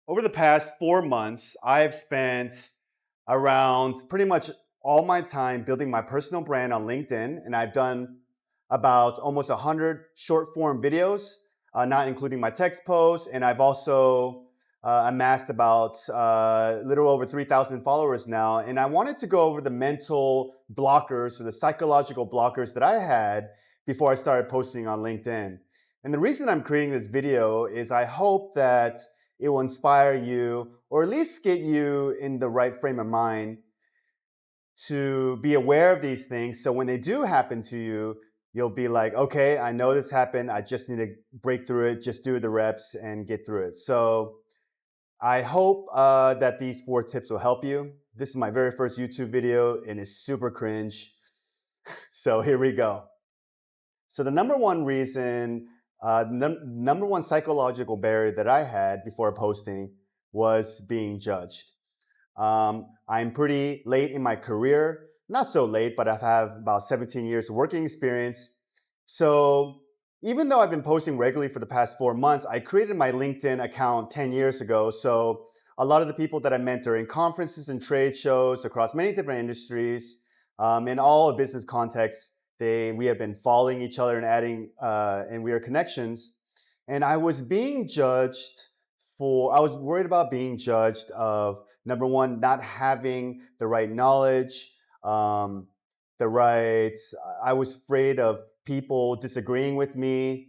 Over the past 4 months, I've spent around pretty much all my time building my personal brand on LinkedIn, and I've done about almost 100 short form videos, not including my text posts. And I've also amassed about a little over 3,000 followers now. And I wanted to go over the mental blockers or the psychological blockers that I had before I started posting on LinkedIn. And the reason I'm creating this video is I hope that it will inspire you or at least get you in the right frame of mind to be aware of these things. So when they do happen to you, you'll be like, okay, I know this happened. I just need to break through it, just do the reps and get through it. So I hope that these 4 tips will help you. This is my very first YouTube video and it's super cringe. So here we go. So the number one reason, number one psychological barrier that I had before posting was being judged. I'm pretty late in my career, not so late, but I've had about 17 years of working experience. So even though I've been posting regularly for the past 4 months, I created my LinkedIn account 10 years ago. So a lot of the people that I mentor in conferences and trade shows across many different industries, in all business contexts, we have been following each other and adding and we are connections. And I was being judged I was worried about being judged of number one, not having the right knowledge, um, the right. I was afraid of people disagreeing with me,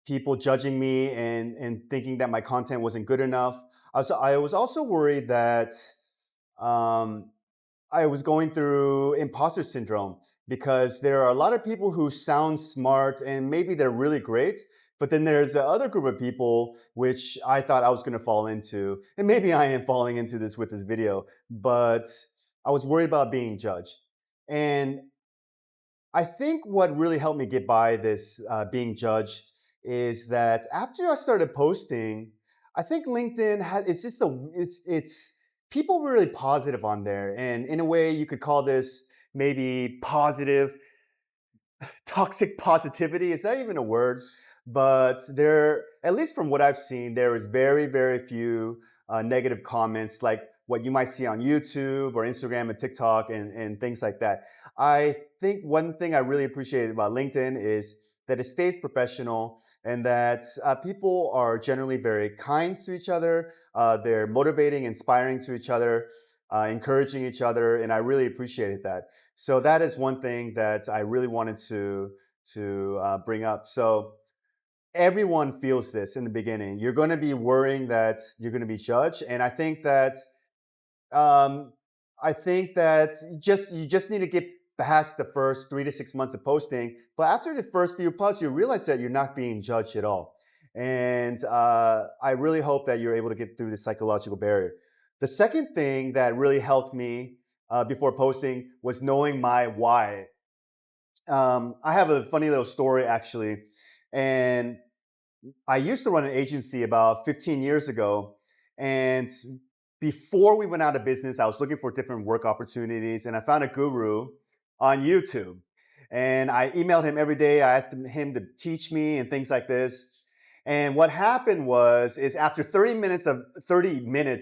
people judging me and thinking that my content wasn't good enough. I was also worried that um, I was going through imposter syndrome because there are a lot of people who sound smart and maybe they're really great, but then there's the other group of people which I thought I was going to fall into, and maybe I am falling into this with this video, but I was worried about being judged. And I think what really helped me get by this being judged is that after I started posting, I think LinkedIn has it's just a it's people were really positive on there, and in a way you could call this maybe positive toxic positivity. Is that even a word? But there, at least from what I've seen, there is very few negative comments like what you might see on YouTube or Instagram and TikTok and things like that. I think one thing I really appreciate about LinkedIn is that it stays professional and that people are generally very kind to each other. They're motivating, inspiring to each other, encouraging each other, and I really appreciated that. So that is one thing that I really wanted to bring up. So everyone feels this in the beginning. You're going to be worrying that you're going to be judged, and um, I think that you just need to get past the first 3 to 6 months of posting. But after the first few posts, you realize that you're not being judged at all. And I really hope that you're able to get through the psychological barrier. The second thing that really helped me before posting was knowing my why. I have a funny little story actually, and I used to run an agency about 15 years ago. And before we went out of business, I was looking for different work opportunities and I found a guru on YouTube. And I emailed him every day. I asked him to teach me and things like this. And what happened is after 30 minutes,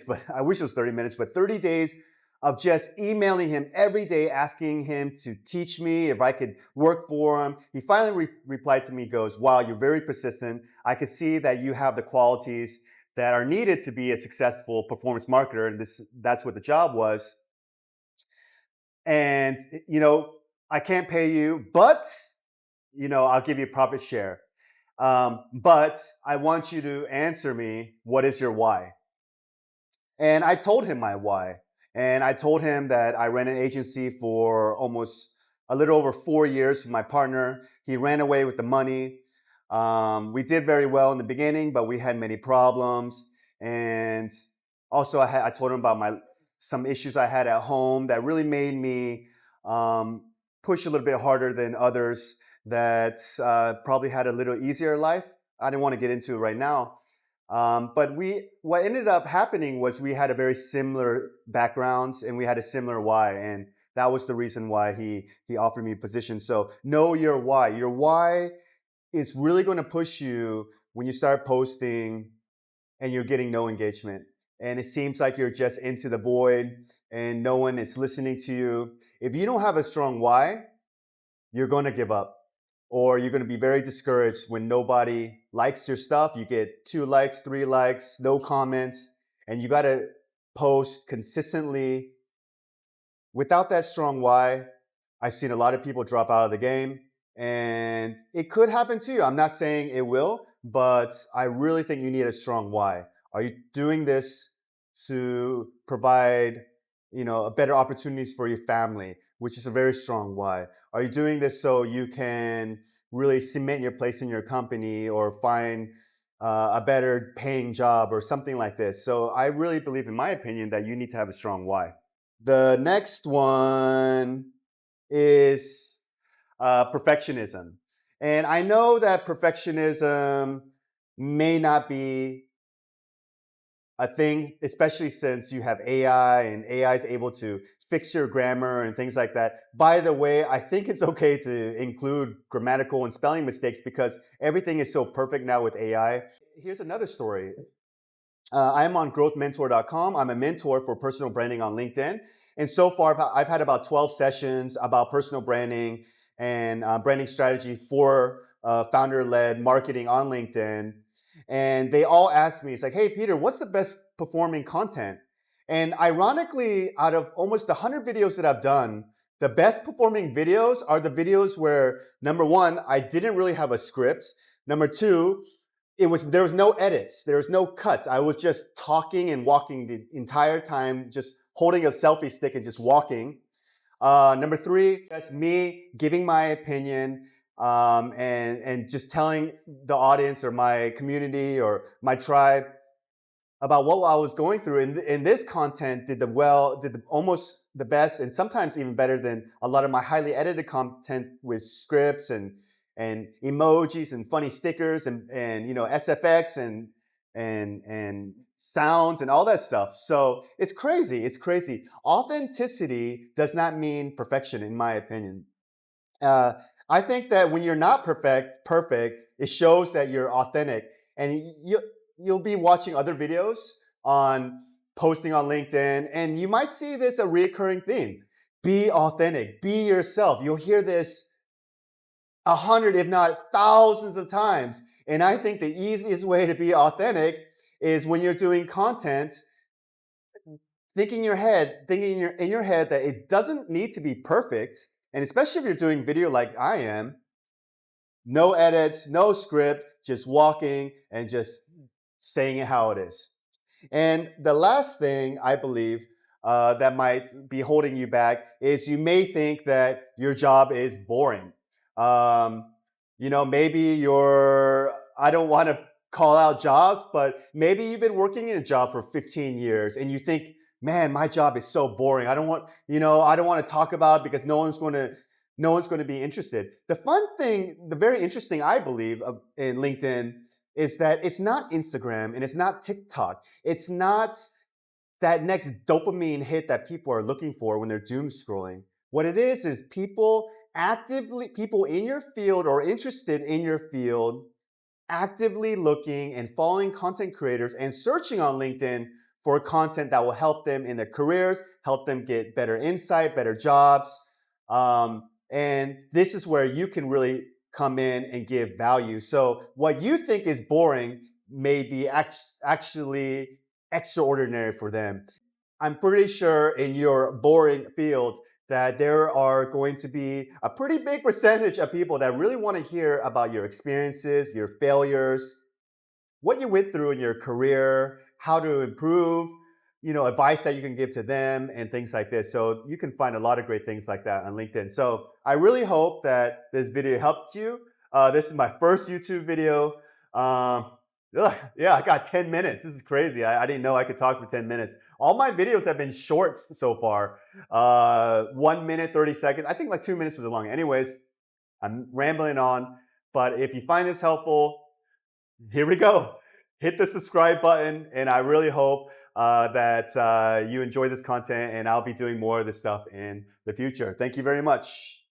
but I wish it was 30 minutes, but 30 days of just emailing him every day, asking him to teach me if I could work for him. He finally replied to me, goes, wow, you're very persistent. I can see that you have the qualities that are needed to be a successful performance marketer. And that's what the job was. And, I can't pay you, but, I'll give you a profit share. But I want you to answer me, what is your why? And I told him my why. And I told him that I ran an agency for almost a little over 4 years with my partner. He ran away with the money. We did very well in the beginning, but we had many problems. And also, I told him about some issues I had at home that really made me push a little bit harder than others that probably had a little easier life. I didn't want to get into it right now. But what ended up happening was we had a very similar backgrounds and we had a similar why, and that was the reason why he offered me a position. So know your why. Your why is really going to push you when you start posting and you're getting no engagement. And it seems like you're just into the void and no one is listening to you. If you don't have a strong why, you're going to give up or you're going to be very discouraged when nobody likes your stuff. You get 2 likes, 3 likes, no comments, and you got to post consistently. Without that strong why, I've seen a lot of people drop out of the game, and it could happen to you. I'm not saying it will, but I really think you need a strong why. Are you doing this to provide, a better opportunities for your family, which is a very strong why? Are you doing this so you can really cement your place in your company or find a better paying job or something like this? So I really believe, in my opinion, that you need to have a strong why. The next one is perfectionism. And I know that perfectionism may not be a thing, especially since you have AI and AI is able to fix your grammar and things like that. By the way, I think it's okay to include grammatical and spelling mistakes because everything is so perfect now with AI. Here's another story. I'm on growthmentor.com. I'm a mentor for personal branding on LinkedIn. And so far, I've had about 12 sessions about personal branding and branding strategy for founder led marketing on LinkedIn. And they all ask me, it's like, hey, Peter, what's the best performing content? And ironically, out of almost 100 videos that I've done, the best performing videos are the videos where, number one, I didn't really have a script. Number two, there was no edits, there was no cuts. I was just talking and walking the entire time, just holding a selfie stick and just walking. Number three, that's me giving my opinion, and just telling the audience or my community or my tribe about what I was going through. And this content almost the best, and sometimes even better than a lot of my highly edited content with scripts and emojis and funny stickers and SFX and sounds and all that stuff. So it's crazy. It's crazy. Authenticity does not mean perfection, in my opinion. Uh, I think that when you're not perfect, it shows that you're authentic, and you'll be watching other videos on posting on LinkedIn, and you might see this a recurring theme: be authentic, be yourself. You'll hear this 100, if not thousands of times. And I think the easiest way to be authentic is when you're doing content, thinking in your head that it doesn't need to be perfect, and especially if you're doing video like I am, no edits, no script, just walking and just saying it how it is. And the last thing I believe that might be holding you back is you may think that your job is boring. Um, maybe I don't want to call out jobs, but maybe you've been working in a job for 15 years and you think, man, my job is so boring. I don't want to talk about it because no one's going to be interested. The very interesting, I believe, in LinkedIn is that it's not Instagram and it's not TikTok. It's not that next dopamine hit that people are looking for when they're doom scrolling. What it is people in your field or interested in your field actively looking and following content creators and searching on LinkedIn for content that will help them in their careers, help them get better insight, better jobs. And this is where you can really come in and give value. So what you think is boring may be actually extraordinary for them. I'm pretty sure in your boring field that there are going to be a pretty big percentage of people that really want to hear about your experiences, your failures, what you went through in your career, how to improve, advice that you can give to them and things like this. So you can find a lot of great things like that on LinkedIn. So I really hope that this video helped you. This is my first YouTube video. Um, yeah, I got 10 minutes. This is crazy. I didn't know I could talk for 10 minutes. All my videos have been shorts so far. 1 minute, 30 seconds. I think like 2 minutes was long. Anyways, I'm rambling on. But if you find this helpful, here we go. Hit the subscribe button, and I really hope that you enjoy this content, and I'll be doing more of this stuff in the future. Thank you very much.